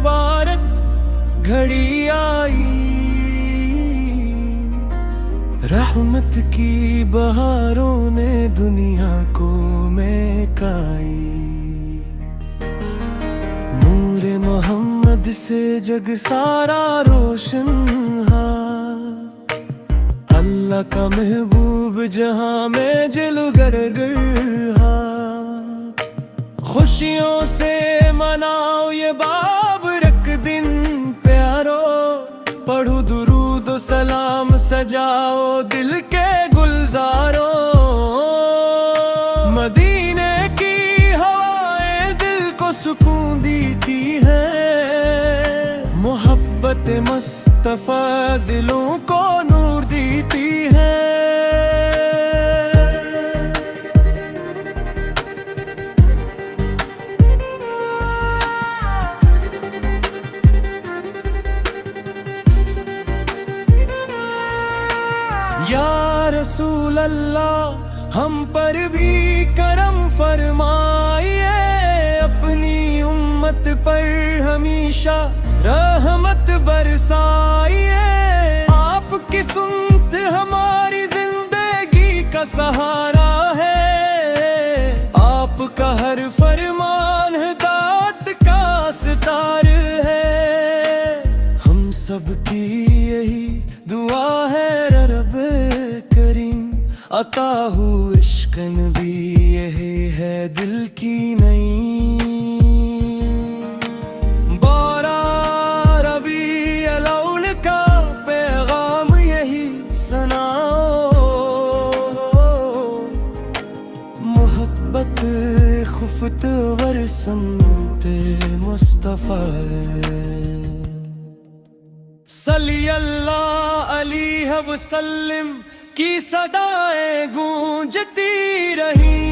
मुबारक घड़ी आई, रहमत की बहारों ने दुनिया को महकाई। नूरे मोहम्मद से जग सारा रोशन हा, अल्लाह का महबूब जहां में जिलगर हा। खुशियों से मनाओ ये बाबरक दिन प्यारो, पढ़ो दुरूद व सलाम सजाओ दिल के गुलजारो। मदीने की हवाएं दिल को सुकून देती है, मोहब्बत मुस्तफा दिलों को नूर देती है। या रसूल अल्लाह हम पर भी करम फरमाइए, अपनी उम्मत पर हमेशा रहमत बरसाइए। आपकी सुन्नत हमारी जिंदगी का सहारा है, आपका हर फरमान हिदायत का सितार है। हम सबकी यही दुआ है रब करीम अता हु इश्क नबी, यही है दिल की नई। बारा रबी अलौल का पैगाम यही सुनाओ, मोहब्बत खुफ्तवर सुनते मुस्तफा। सल्ली अल्लाह अलैहि वसल्लम की सदाएं गूंजती रही।